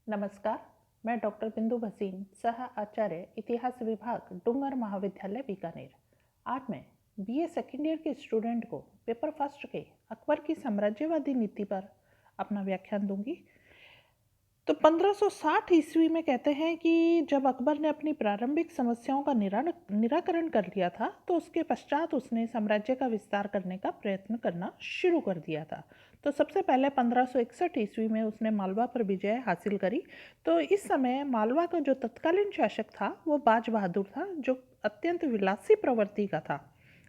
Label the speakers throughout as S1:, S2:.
S1: नमस्कार। मैं डॉक्टर बिंदु भसीन, सह आचार्य इतिहास विभाग, डूंगर महाविद्यालय, बीकानेर। आज मैं बीए सेकेंड ईयर के स्टूडेंट को पेपर फर्स्ट के अकबर की साम्राज्यवादी नीति पर अपना व्याख्यान दूंगी। तो 1560 ईस्वी में कहते हैं कि जब अकबर ने अपनी प्रारंभिक समस्याओं का निराकरण कर लिया था, तो उसके पश्चात उसने साम्राज्य का विस्तार करने का प्रयत्न करना शुरू कर दिया था। तो सबसे पहले 1561 ईस्वी में उसने मालवा पर विजय हासिल करी। तो इस समय मालवा का जो तत्कालीन शासक था वो बाज बहादुर था, जो अत्यंत विलासी प्रवृत्ति का था।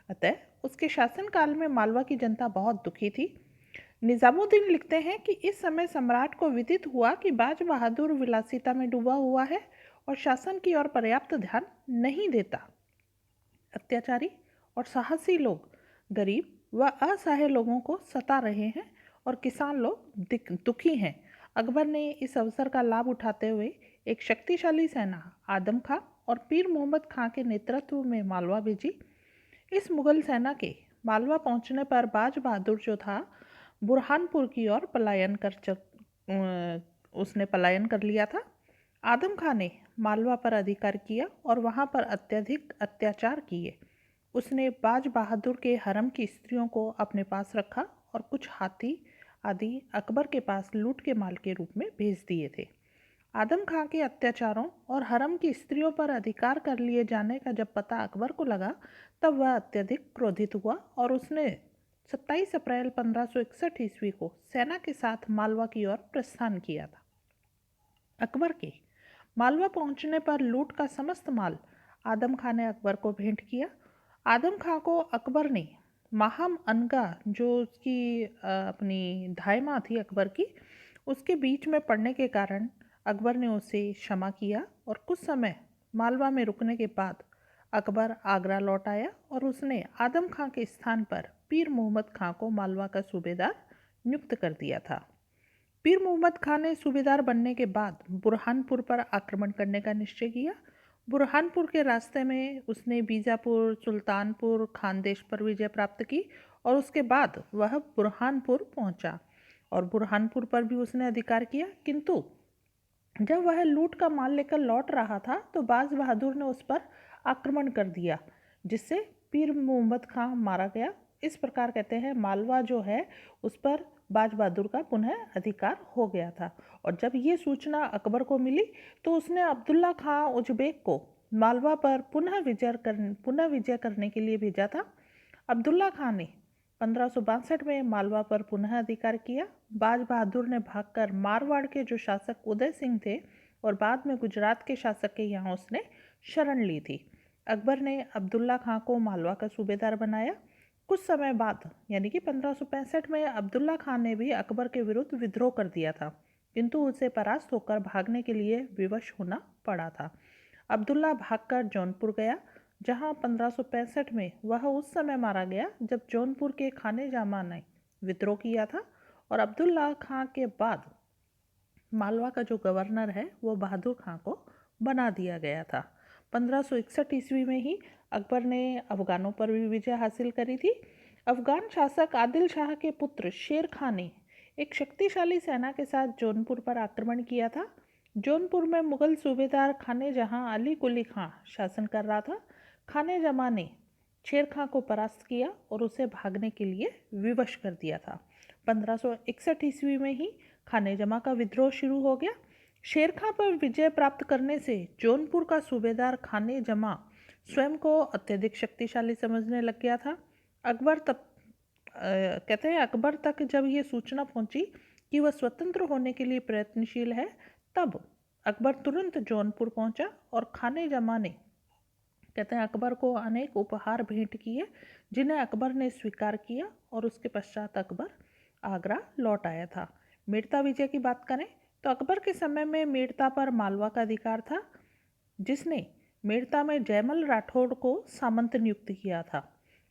S1: अतः उसके शासनकाल में मालवा की जनता बहुत दुखी थी। निजामुद्दीन लिखते हैं कि इस समय सम्राट को विदित हुआ कि बाज बहादुर विलासिता में डूबा हुआ है और शासन की ओर पर्याप्त ध्यान नहीं देता। अत्याचारी और साहसी लोग गरीब व असहाय लोगों को सता रहे हैं और किसान लोग दुखी हैं। अकबर ने इस अवसर का लाभ उठाते हुए एक शक्तिशाली सेना आदम खां और पीर मोहम्मद खां के नेतृत्व में मालवा भेजी। इस मुगल सेना के मालवा पहुंचने पर बाज बहादुर जो था, बुरहानपुर की ओर उसने पलायन कर लिया था। आदम खां ने मालवा पर अधिकार किया और वहां पर अत्यधिक अत्याचार किए। उसने बाज बहादुर के हरम की स्त्रियों को अपने पास रखा और कुछ हाथी आदि अकबर के पास लूट के माल के रूप में भेज दिए थे। आदम खां के अत्याचारों और हरम की स्त्रियों पर अधिकार कर लिए जाने का जब पता अकबर को लगा, तब वह अत्यधिक क्रोधित हुआ और उसने 27 अप्रैल 1561 ईस्वी को सेना के साथ मालवा की ओर प्रस्थान किया था। अकबर के मालवा पहुंचने पर लूट का समस्त माल आदम खां ने अकबर को भेंट किया। आदम खां को अकबर ने माहम अनगा, जो उसकी अपनी धायमा थी अकबर की, उसके बीच में पड़ने के कारण अकबर ने उसे क्षमा किया और कुछ समय मालवा में रुकने के बाद अकबर आगरा लौट आया और उसने आदम खां के स्थान पर पीर मोहम्मद खां को मालवा का सूबेदार नियुक्त कर दिया था। पीर मोहम्मद खां ने सूबेदार बनने के बाद बुरहानपुर पर आक्रमण करने का निश्चय किया। बुरहानपुर के रास्ते में उसने बीजापुर, सुल्तानपुर, खानदेश पर विजय प्राप्त की और उसके बाद वह बुरहानपुर पहुंचा और बुरहानपुर पर भी उसने अधिकार किया। किंतु जब वह लूट का माल लेकर लौट रहा था, तो बाज बहादुर ने उस पर आक्रमण कर दिया, जिससे पीर मोहम्मद खां मारा गया। इस प्रकार कहते हैं मालवा जो है उस पर बाज बहादुर का पुनः अधिकार हो गया था। और जब ये सूचना अकबर को मिली, तो उसने अब्दुल्ला खां उजबेक को मालवा पर पुनः विजय करने के लिए भेजा था। अब्दुल्ला खां ने 1562 में मालवा पर पुनः अधिकार किया। बाज बहादुर ने भागकर मारवाड़ के जो शासक उदय सिंह थे और बाद में गुजरात के शासक के यहाँ उसने शरण ली थी। अकबर ने अब्दुल्ला खां को मालवा का सूबेदार बनाया। कुछ समय बाद यानी कि 1565 में अब्दुल्ला खां ने भी अकबर के विरुद्ध विद्रोह कर दिया था, किंतु उसे परास्त होकर भागने के लिए विवश होना पड़ा था। अब्दुल्ला भागकर जौनपुर गया, जहां 1565 में वह उस समय मारा गया जब जौनपुर के खाने जामा ने विद्रोह किया था और अब्दुल्ला खां के बाद मालवा का जो गवर्नर है वो बहादुर खां को बना दिया गया था। 1561 ईस्वी में ही अकबर ने अफगानों पर भी विजय हासिल करी थी। अफगान शासक आदिल शाह के पुत्र शेर खां ने एक शक्तिशाली सेना के साथ जौनपुर पर आक्रमण किया था। जौनपुर में मुगल सूबेदार खाने जहां अली कुली खां शासन कर रहा था। खाने जमा ने शेर खां को परास्त किया और उसे भागने के लिए विवश कर दिया था। 1561 ईस्वी में ही खाने जमा का विद्रोह शुरू हो गया। शेर खां पर विजय प्राप्त करने से जौनपुर का सूबेदार खाने जमा स्वयं को अत्यधिक शक्तिशाली समझने लग गया था। अकबर तब कहते हैं अकबर तक जब ये सूचना पहुंची कि वह स्वतंत्र होने के लिए प्रयत्नशील है, तब अकबर तुरंत जौनपुर पहुंचा और खाने जमा ने कहते हैं अकबर को अनेक उपहार भेंट किए, जिन्हें अकबर ने स्वीकार किया और उसके पश्चात अकबर आगरा लौट आया था। मेड़ता विजय की बात करें तो अकबर के समय में मेड़ता पर मालवा का अधिकार था, जिसने मेड़ता में जयमल राठौड़ को सामंत नियुक्त किया था।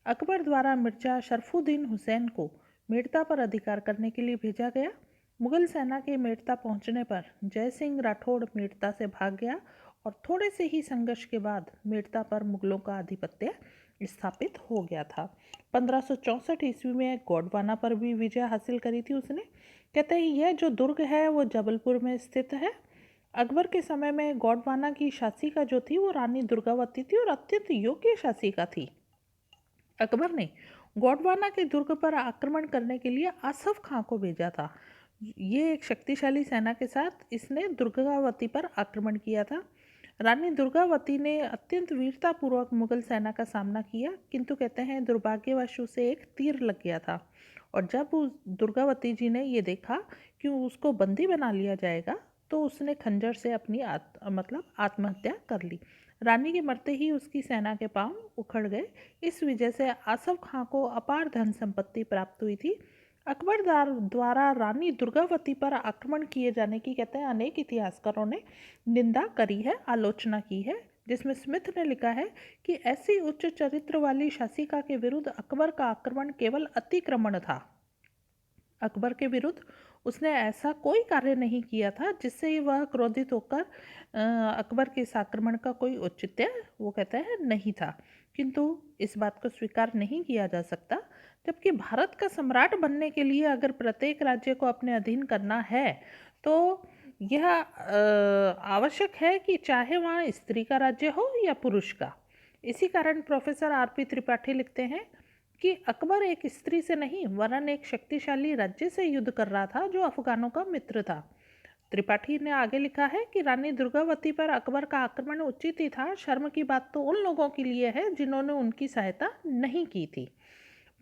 S1: अकबर द्वारा मिर्जा शरफुद्दीन हुसैन को मेड़ता पर अधिकार करने के लिए भेजा गया। मुगल सेना के मेड़ता पहुंचने पर जय सिंह राठौड़ मेड़ता से भाग गया और थोड़े से ही संघर्ष के बाद मेड़ता पर मुगलों का आधिपत्य स्थापित हो गया था। 1564 ईस्वी में गोंडवाना पर भी विजय हासिल करी थी उसने। कहते हैं यह जो दुर्ग है वो जबलपुर में स्थित है। अकबर के समय में गोंडवाना की शासिका जो थी वो रानी दुर्गावती थी और अत्यंत योग्य शासिका थी। अकबर ने गोंडवाना के दुर्ग पर आक्रमण करने के लिए आसफ खां को भेजा था। ये एक शक्तिशाली सेना के साथ इसने दुर्गावती पर आक्रमण किया था। रानी दुर्गावती ने अत्यंत वीरतापूर्वक मुगल सेना का सामना किया, किंतु कहते हैं दुर्भाग्यवश उसे एक तीर लग गया था। और जब उस दुर्गावती जी ने ये देखा कि उसको बंदी बना लिया जाएगा, तो उसने खंजर से अपनी आत्महत्या कर ली। रानी के मरते ही उसकी सेना के पांव उखड़ गए। इस वजह से आसफ खां को अपार धन संपत्ति प्राप्त हुई थी। अकबर द्वारा रानी दुर्गावती पर आक्रमण किए जाने की कहते हैं अनेक इतिहासकारों ने निंदा करी है, आलोचना की है, जिसमें स्मिथ ने लिखा है कि ऐसी उच्च चरित्र वाली शासिका के विरुद्ध अकबर का आक्रमण केवल अतिक्रमण था। अकबर के विरुद्ध उसने ऐसा कोई कार्य नहीं किया था जिससे वह क्रोधित होकर अकबर के इस आक्रमण का कोई औचित्य वो कहते हैं नहीं था। किंतु इस बात को स्वीकार नहीं किया जा सकता, जबकि भारत का सम्राट बनने के लिए अगर प्रत्येक राज्य को अपने अधीन करना है तो यह आवश्यक है कि चाहे वहाँ स्त्री का राज्य हो या पुरुष का। इसी कारण प्रोफेसर आर.पी. त्रिपाठी लिखते हैं कि अकबर एक स्त्री से नहीं वरन एक शक्तिशाली राज्य से युद्ध कर रहा था जो अफगानों का मित्र था। त्रिपाठी ने आगे लिखा है कि रानी दुर्गावती पर अकबर का आक्रमण उचित ही था। शर्म की बात तो उन लोगों के लिए है जिन्होंने उनकी सहायता नहीं की थी।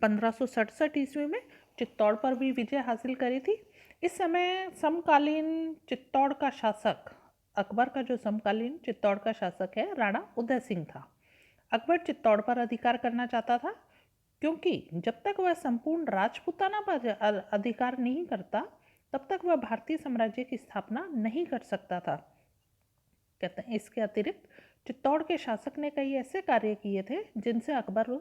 S1: 1567 ईस्वी में चित्तौड़ पर भी विजय हासिल करी थी। इस समय समकालीन चित्तौड़ का शासक, अकबर का जो समकालीन चित्तौड़ का शासक है, राणा उदय सिंह था। अकबर चित्तौड़ पर अधिकार करना चाहता था, क्योंकि जब तक वह संपूर्ण राजपूताना पर अधिकार नहीं करता तब तक वह भारतीय साम्राज्य की स्थापना नहीं कर सकता था। कहते हैं इसके अतिरिक्त चित्तौड़ के शासक ने कई ऐसे कार्य किए थे जिनसे अकबर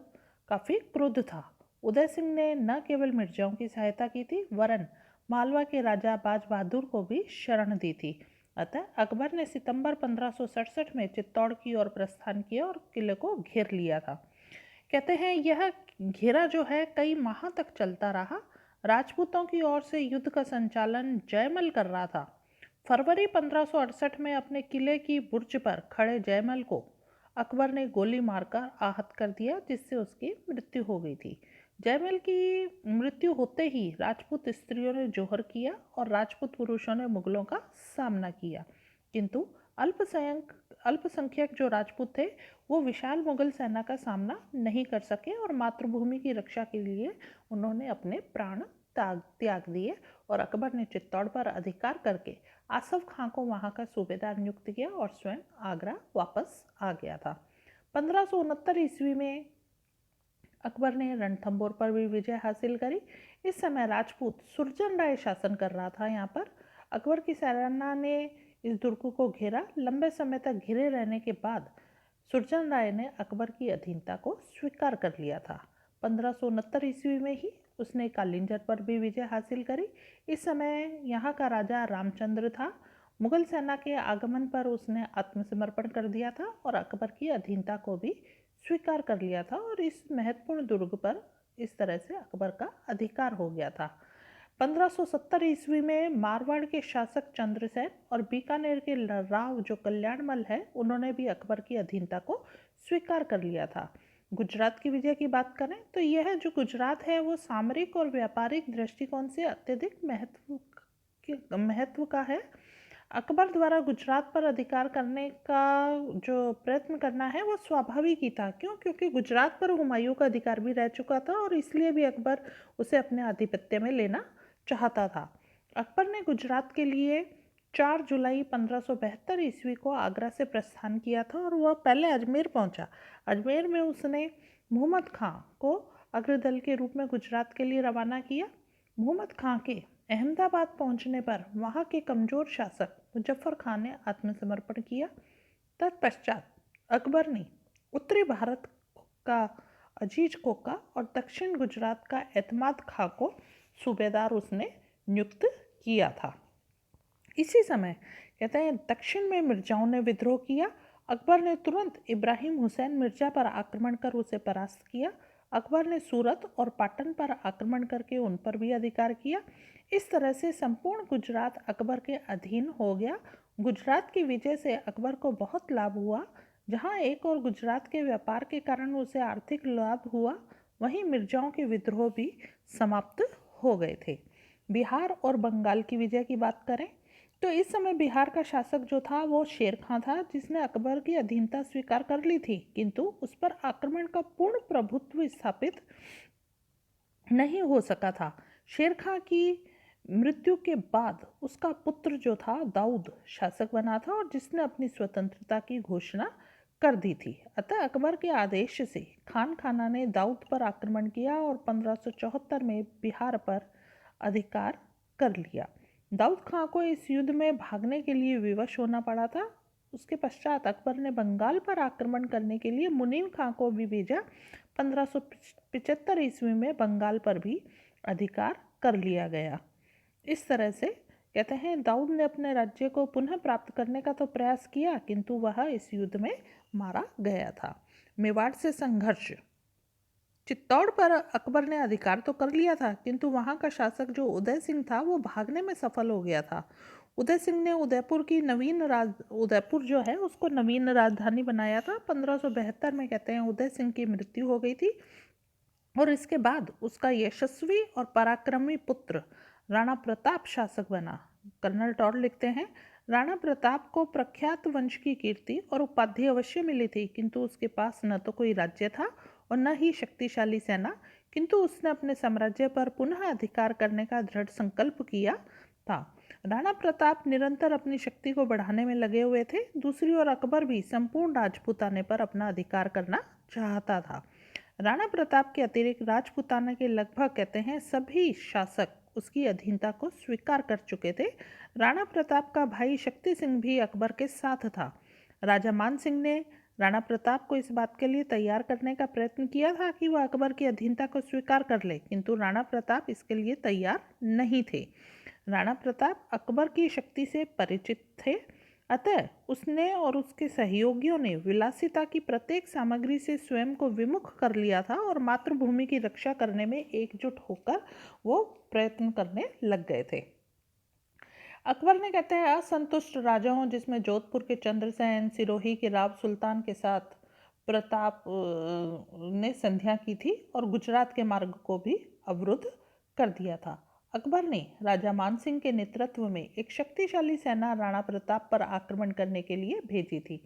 S1: काफी क्रुद्ध था। उदय सिंह ने न केवल मिर्जाओं की सहायता की थी वरन मालवा के राजा बाज बहादुर को भी शरण दी थी। अतः अकबर ने सितंबर 1567 में चित्तौड़ की ओर प्रस्थान किया और किले को घेर लिया था। कहते हैं यह घेरा जो है कई माह तक चलता रहा। राजपूतों की ओर से युद्ध का संचालन जयमल कर रहा था। फरवरी 1568 में अपने किले की बुर्ज पर खड़े जयमल को अकबर ने गोली मारकर आहत कर दिया, जिससे उसकी मृत्यु हो गई थी। जयमल की मृत्यु होते ही राजपूत स्त्रियों ने जोहर किया और राजपूत पुरुषों ने मुगलों का सामना किया, किंतु अल्पसंख्यक जो राजपूत थे वो विशाल मुगल सेना का सामना नहीं कर सके और मातृभूमि की रक्षा के लिए उन्होंने अपने प्राण त्याग दिए और अकबर ने चित्तौड़ पर अधिकार करके आसफ खां को वहां का सूबेदार नियुक्त किया और स्वयं आगरा वापस आ गया था। 1569 ईस्वी में अकबर ने रणथंभौर पर भी विजय हासिल करी। इस समय राजपूत सुरजन राय शासन कर रहा था यहाँ पर। अकबर की सेना ने इस दुर्ग को घेरा। लंबे समय तक घिरे रहने के बाद सुरजन राय ने अकबर की अधीनता को स्वीकार कर लिया था। 1569 ईस्वी में ही उसने कालिंजर पर भी विजय हासिल करी। इस समय यहाँ का राजा रामचंद्र था। मुगल सेना के आगमन पर उसने आत्मसमर्पण कर दिया था और अकबर की अधीनता को भी स्वीकार कर लिया था और इस महत्वपूर्ण दुर्ग पर इस तरह से अकबर का अधिकार हो गया था। 1570 ईस्वी में मारवाड़ के शासक चंद्रसेन और बीकानेर के राव जो कल्याणमल है उन्होंने भी अकबर की अधीनता को स्वीकार कर लिया था। गुजरात की विजय की बात करें तो यह जो गुजरात है वो सामरिक और व्यापारिक दृष्टिकोण से अत्यधिक महत्व का है। अकबर द्वारा गुजरात पर अधिकार करने का जो प्रयत्न करना है वो स्वाभाविक ही था। क्यों? क्योंकि गुजरात पर हुमायूं का अधिकार भी रह चुका था और इसलिए भी अकबर उसे अपने आधिपत्य में लेना चाहता था। अकबर ने गुजरात के लिए 4 जुलाई 1572 ईस्वी को आगरा से प्रस्थान किया था और वह पहले अजमेर पहुंचा। अजमेर में उसने मुहम्मद खां को अग्रदल के रूप में गुजरात के लिए रवाना किया। मुहम्मद खां के अहमदाबाद पहुंचने पर वहां के कमजोर शासक मुजफ्फर खां ने आत्मसमर्पण किया। तत्पश्चात अकबर ने उत्तरी भारत का अजीज कोका और दक्षिण गुजरात का एतमाद खां को सूबेदार उसने नियुक्त किया था। इसी समय कहते हैं दक्षिण में मिर्जाओं ने विद्रोह किया। अकबर ने तुरंत इब्राहिम हुसैन मिर्जा पर आक्रमण कर उसे परास्त किया। अकबर ने सूरत और पाटन पर आक्रमण करके उन पर भी अधिकार किया। इस तरह से संपूर्ण गुजरात अकबर के अधीन हो गया गुजरात की विजय से अकबर को बहुत लाभ हुआ। जहां एक और गुजरात के व्यापार के कारण उसे आर्थिक लाभ हुआ, वहीं मिर्जाओं के विद्रोह भी समाप्त हो गए थे। बिहार और बंगाल की विजय की बात करें तो इस समय बिहार का शासक जो था वो शेर खां था, जिसने अकबर की अधीनता स्वीकार कर ली थी, किंतु उस पर आक्रमण का पूर्ण प्रभुत्व स्थापित नहीं हो सका था। शेर खां की मृत्यु के बाद उसका पुत्र जो था दाऊद शासक बना था, और जिसने अपनी स्वतंत्रता की घोषणा कर दी थी। अतः अकबर के आदेश से खान खाना ने दाऊद पर आक्रमण किया और 1574 में बिहार पर अधिकार कर लिया। दाऊद खां को इस युद्ध में भागने के लिए विवश होना पड़ा था। उसके पश्चात अकबर ने बंगाल पर आक्रमण करने के लिए मुनीम खां को भी भेजा। 1575 ईस्वी में बंगाल पर भी अधिकार कर लिया गया। इस तरह से कहते हैं दाऊद ने अपने राज्य को पुनः प्राप्त करने का तो प्रयास किया, किंतु वह इस युद्ध में मारा गया था। मेवाड़ से संघर्ष। चित्तौड़ पर अकबर ने अधिकार तो कर लिया था, किंतु वहां का शासक जो उदय सिंह था वो भागने में सफल हो गया था। उदय सिंह ने उदयपुर जो है उसको नवीन राजधानी बनाया था। 1572 में कहते हैं उदय सिंह की मृत्यु हो गई थी, और इसके बाद उसका यशस्वी और पराक्रमी पुत्र राणा प्रताप शासक बना। कर्नल टॉड लिखते हैं, राणा प्रताप को प्रख्यात वंश की कीर्ति और उपाधि अवश्य मिली थी, किंतु उसके पास न तो कोई राज्य था और न ही शक्तिशाली सेना, किंतु उसने अपने साम्राज्य पर पुनः अधिकार करने का दृढ़ संकल्प किया था। राणा प्रताप निरंतर अपनी शक्ति को बढ़ाने में लगे हुए थे। दूसरी ओर अकबर भी संपूर्ण राजपूताने पर अपना अधिकार करना चाहता था। राणा प्रताप के अतिरिक्त राजपूताना के लगभग कहते हैं सभी शासक उसकी अधीनता को स्वीकार कर चुके थे। राणा प्रताप का भाई शक्ति सिंह भी अकबर के साथ था। राजा मान सिंह ने राणा प्रताप को इस बात के लिए तैयार करने का प्रयत्न किया था कि वह अकबर की अधीनता को स्वीकार कर ले, किंतु राणा प्रताप इसके लिए तैयार नहीं थे। राणा प्रताप अकबर की शक्ति से परिचित थे, अतः उसने और उसके सहयोगियों ने विलासिता की प्रत्येक सामग्री से स्वयं को विमुख कर लिया था और मातृभूमि की रक्षा करने में एकजुट होकर वो प्रयत्न करने लग गए थे। अकबर ने कहते हैं असंतुष्ट राजाओं, जिसमें जोधपुर के चंद्रसेन, सिरोही के राव सुल्तान के साथ प्रताप ने संध्या की थी और गुजरात के मार्ग को भी अवरुद्ध कर दिया था। अकबर ने राजा मानसिंह के नेतृत्व में एक शक्तिशाली सेना राणा प्रताप पर आक्रमण करने के लिए भेजी थी।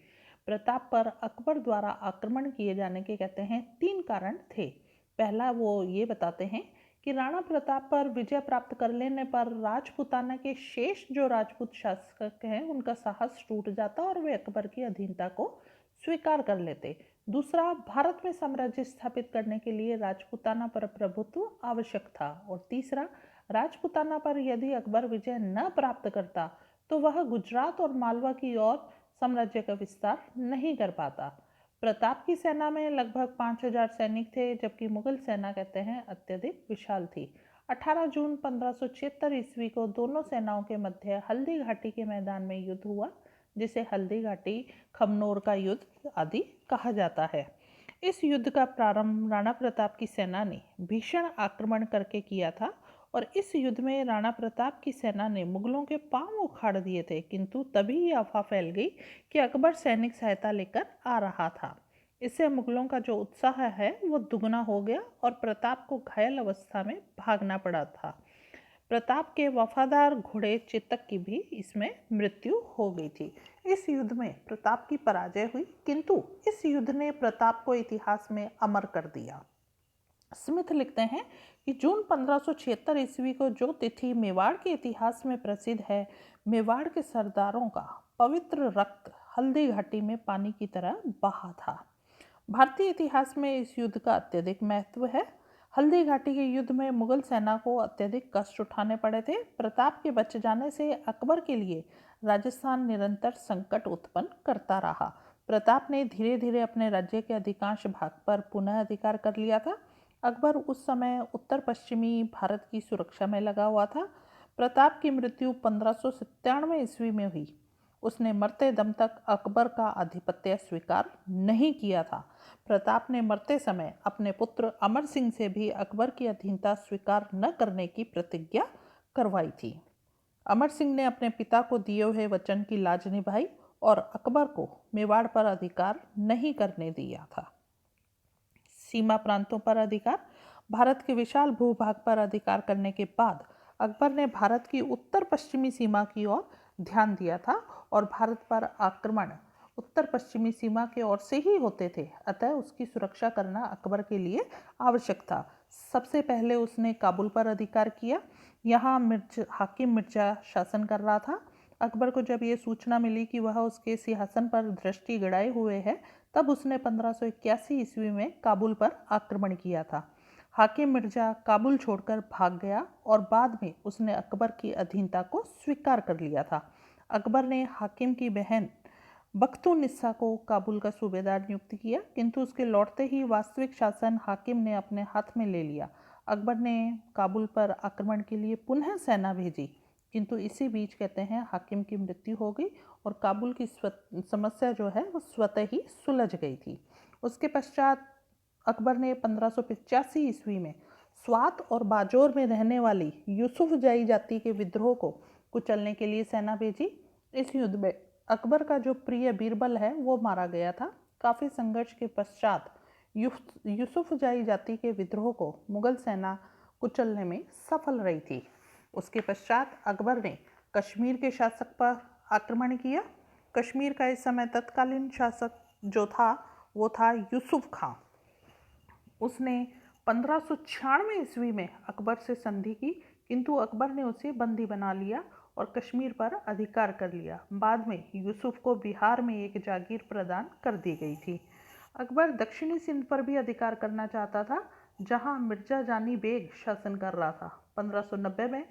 S1: प्रताप पर अकबर द्वारा आक्रमण किए जाने के कहते हैं 3 कारण थे। पहला वो ये बताते हैं कि राणा प्रताप पर विजय प्राप्त कर लेने पर राजपूताना के शेष जो राजपूत शासक हैं उनका साहस टूट जाता और वे अकबर की अधीनता को स्वीकार कर लेते। दूसरा, भारत में साम्राज्य स्थापित करने के लिए राजपूताना पर प्रभुत्व आवश्यक था। और तीसरा, राजपूताना पर यदि अकबर विजय न प्राप्त करता तो वह गुजरात और मालवा की ओर साम्राज्य का विस्तार नहीं कर पाता। प्रताप की सेना में लगभग 5000 सैनिक थे, जबकि मुगल सेना कहते हैं अत्यधिक विशाल थी। 18 जून 1576 ईस्वी को दोनों सेनाओं के मध्य हल्दी घाटी के मैदान में युद्ध हुआ, जिसे हल्दी घाटी खमनोर का युद्ध आदि कहा जाता है। इस युद्ध का प्रारंभ राणा प्रताप की सेना ने भीषण आक्रमण करके किया था, और इस युद्ध में राणा प्रताप की सेना ने मुगलों के पांव उखाड़ दिए थे, किंतु तभी यह अफवाह फैल गई कि अकबर सैनिक सहायता लेकर आ रहा था। इससे मुगलों का जो उत्साह है वो दुगना हो गया और प्रताप को घायल अवस्था में भागना पड़ा था। प्रताप के वफादार घोड़े चेतक की भी इसमें मृत्यु हो गई थी। इस युद्ध में प्रताप की पराजय हुई, किंतु इस युद्ध ने प्रताप को इतिहास में अमर कर दिया। स्मिथ लिखते हैं कि जून 1576 ईस्वी को जो तिथि मेवाड़ के इतिहास में प्रसिद्ध है, मेवाड़ के सरदारों का पवित्र रक्त हल्दी घाटी में पानी की तरह बहा था। भारतीय इतिहास में इस युद्ध का अत्यधिक महत्व है। हल्दी घाटी के युद्ध में मुगल सेना को अत्यधिक कष्ट उठाने पड़े थे। प्रताप के बच जाने से अकबर के लिए राजस्थान निरंतर संकट उत्पन्न करता रहा। प्रताप ने धीरे धीरे अपने राज्य के अधिकांश भाग पर पुनः अधिकार कर लिया था। अकबर उस समय उत्तर पश्चिमी भारत की सुरक्षा में लगा हुआ था। प्रताप की मृत्यु 1597 ईस्वी में हुई। उसने मरते दम तक अकबर का आधिपत्य स्वीकार नहीं किया था। प्रताप ने मरते समय अपने पुत्र अमर सिंह से भी अकबर की अधीनता स्वीकार न करने की प्रतिज्ञा करवाई थी। अमर सिंह ने अपने पिता को दिए हुए वचन की लाज निभाई और अकबर को मेवाड़ पर अधिकार नहीं करने दिया था। सीमा प्रांतों पर अधिकार। भारत के विशाल भूभाग पर अधिकार करने के बाद अकबर ने भारत की उत्तर पश्चिमी सीमा की ओर ध्यान दिया था और भारत पर आक्रमण उत्तर पश्चिमी सीमा के ओर से ही होते थे, अतः उसकी सुरक्षा करना अकबर के लिए आवश्यक था। सबसे पहले उसने काबुल पर अधिकार किया। यहाँ हाकिम मिर्जा शासन कर रहा था। अकबर को जब ये सूचना मिली कि वह उसके सिंहासन पर दृष्टि गड़ाए हुए है, तब उसने 1581 ईस्वी में काबुल पर आक्रमण किया था। हाकिम मिर्जा काबुल छोड़कर भाग गया और बाद में उसने अकबर की अधीनता को स्वीकार कर लिया था। अकबर ने हाकिम की बहन बख्तुन्निसा को काबुल का सूबेदार नियुक्त किया, किंतु उसके लौटते ही वास्तविक शासन हाकिम ने अपने हाथ में ले लिया। अकबर ने काबुल पर आक्रमण के लिए पुनः सेना भेजी, किंतु इसी बीच कहते हैं हाकिम की मृत्यु हो गई और काबुल की समस्या जो है वो स्वतः ही सुलझ गई थी। उसके पश्चात अकबर ने 1585 ईस्वी में स्वात और बाजौर में रहने वाली यूसुफजाई जाति के विद्रोह को कुचलने के लिए सेना भेजी। इस युद्ध में अकबर का जो प्रिय बीरबल है वो मारा गया था। काफ़ी संघर्ष के पश्चात यूसुफजाई जाति के विद्रोह को मुगल सेना कुचलने में सफल रही थी। उसके पश्चात अकबर ने कश्मीर के शासक पर आक्रमण किया। कश्मीर का इस समय तत्कालीन शासक जो था वो था यूसुफ खां। उसने 1596 ईस्वी में अकबर से संधि की, किंतु अकबर ने उसे बंदी बना लिया और कश्मीर पर अधिकार कर लिया। बाद में यूसुफ को बिहार में एक जागीर प्रदान कर दी गई थी। अकबर दक्षिणी सिंध पर भी अधिकार करना चाहता था, जहां मिर्जा जानी बेग शासन कर रहा था। 1590 में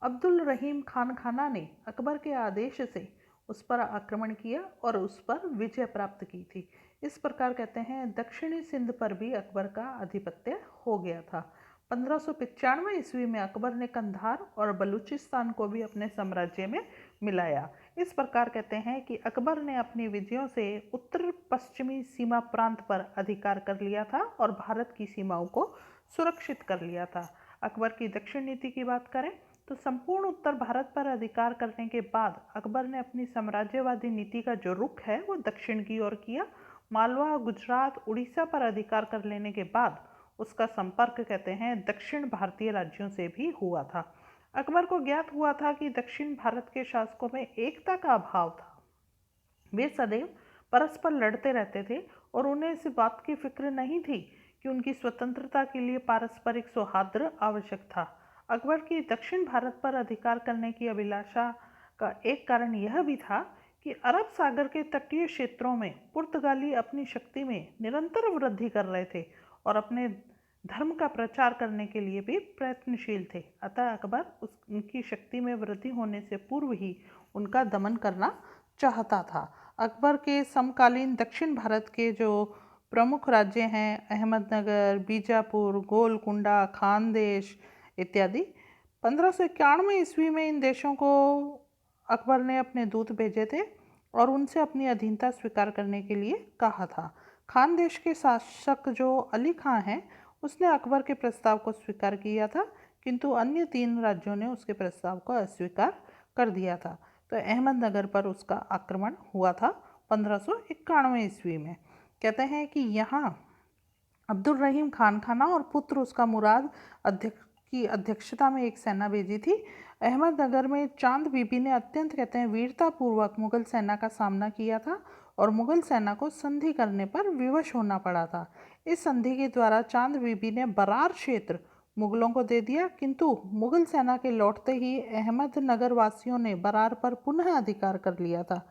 S1: अब्दुल रहीम खान खाना ने अकबर के आदेश से उस पर आक्रमण किया और उस पर विजय प्राप्त की थी। इस प्रकार कहते हैं दक्षिणी सिंध पर भी अकबर का आधिपत्य हो गया था। 1595 ईस्वी में अकबर ने कंधार और बलूचिस्तान को भी अपने साम्राज्य में मिलाया। इस प्रकार कहते हैं कि अकबर ने अपनी विजयों से उत्तर पश्चिमी सीमा प्रांत पर अधिकार कर लिया था और भारत की सीमाओं को सुरक्षित कर लिया था। अकबर की दक्षिण नीति की बात करें तो संपूर्ण उत्तर भारत पर अधिकार करने के बाद अकबर ने अपनी साम्राज्यवादी नीति का जो रुख है वो दक्षिण की ओर किया। मालवा, गुजरात, उड़ीसा पर अधिकार कर लेने के बाद उसका संपर्क कहते हैं दक्षिण भारतीय राज्यों से भी हुआ था। अकबर को ज्ञात हुआ था कि दक्षिण भारत के शासकों में एकता का अभाव था। वे सदैव परस्पर लड़ते रहते थे और उन्हें इस बात की फिक्र नहीं थी कि उनकी स्वतंत्रता के लिए पारस्परिक सौहार्द आवश्यक था। अकबर की दक्षिण भारत पर अधिकार करने की अभिलाषा का एक कारण यह भी था कि अरब सागर के तटीय क्षेत्रों में पुर्तगाली अपनी शक्ति में निरंतर वृद्धि कर रहे थे और अपने धर्म का प्रचार करने के लिए भी प्रयत्नशील थे। अतः अकबर उनकी शक्ति में वृद्धि होने से पूर्व ही उनका दमन करना चाहता था। अकबर के समकालीन दक्षिण भारत के जो प्रमुख राज्य हैं अहमदनगर, बीजापुर, गोलकुंडा, खानदेश इत्यादि, 1591 ईस्वी में इन देशों को अकबर ने अपने दूत भेजे थे और उनसे अपनी अधीनता स्वीकार करने के लिए कहा था। खानदेश के शासक जो अली खां हैं उसने अकबर के प्रस्ताव को स्वीकार किया था, किंतु अन्य 3 राज्यों ने उसके प्रस्ताव को अस्वीकार कर दिया था। तो अहमदनगर पर उसका आक्रमण हुआ था 1591 ईस्वी में। कहते हैं कि यहाँ अब्दुल रहीम खान खाना और पुत्र उसका मुराद की अध्यक्षता में एक सेना भेजी थी। अहमदनगर में चांद बीबी ने अत्यंत कहते हैं वीरतापूर्वक मुगल सेना का सामना किया था और मुगल सेना को संधि करने पर विवश होना पड़ा था। इस संधि के द्वारा चांद बीबी ने बरार क्षेत्र मुगलों को दे दिया, किंतु मुगल सेना के लौटते ही अहमदनगर वासियों ने बरार पर पुनः अधिकार कर लिया था।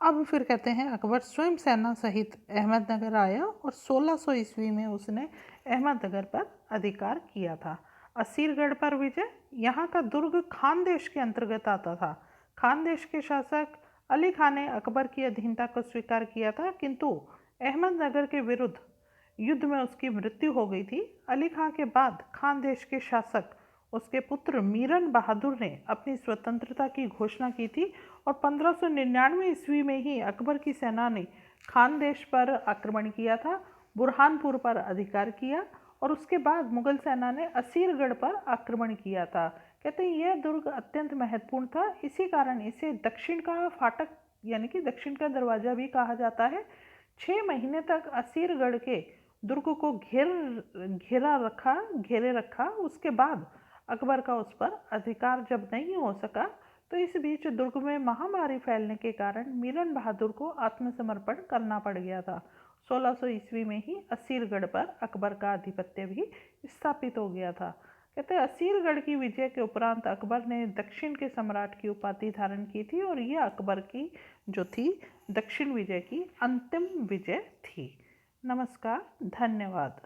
S1: अब फिर कहते हैं अकबर स्वयं सेना सहित अहमदनगर आया और 1600 ईस्वी में उसने अहमदनगर पर अधिकार किया था। असीरगढ़ पर विजय। यहाँ का दुर्ग खानदेश के अंतर्गत आता था। खानदेश के शासक अली खां ने अकबर की अधीनता को स्वीकार किया था, किंतु अहमदनगर के विरुद्ध युद्ध में उसकी मृत्यु हो गई थी। अली खां के बाद खानदेश के शासक उसके पुत्र मीरन बहादुर ने अपनी स्वतंत्रता की घोषणा की थी और 1599 ईस्वी में ही अकबर की सेना ने खानदेश पर आक्रमण किया था, बुरहानपुर पर अधिकार किया और उसके बाद मुगल सेना ने असीरगढ़ पर आक्रमण किया था। कहते हैं यह दुर्ग अत्यंत महत्वपूर्ण था, इसी कारण इसे दक्षिण का फाटक यानी कि दक्षिण का दरवाजा भी कहा जाता है। 6 महीने तक असीरगढ़ के दुर्ग को घेरे रखा। उसके बाद अकबर का उस पर अधिकार जब नहीं हो सका तो इस बीच दुर्ग में महामारी फैलने के कारण मिलन बहादुर को आत्मसमर्पण करना पड़ गया था। 1600 ईस्वी में ही असीरगढ़ पर अकबर का आधिपत्य भी स्थापित हो गया था। कहते हैं असीरगढ़ की विजय के उपरांत अकबर ने दक्षिण के सम्राट की उपाधि धारण की थी और यह अकबर की जो थी दक्षिण विजय की अंतिम विजय थी। नमस्कार, धन्यवाद।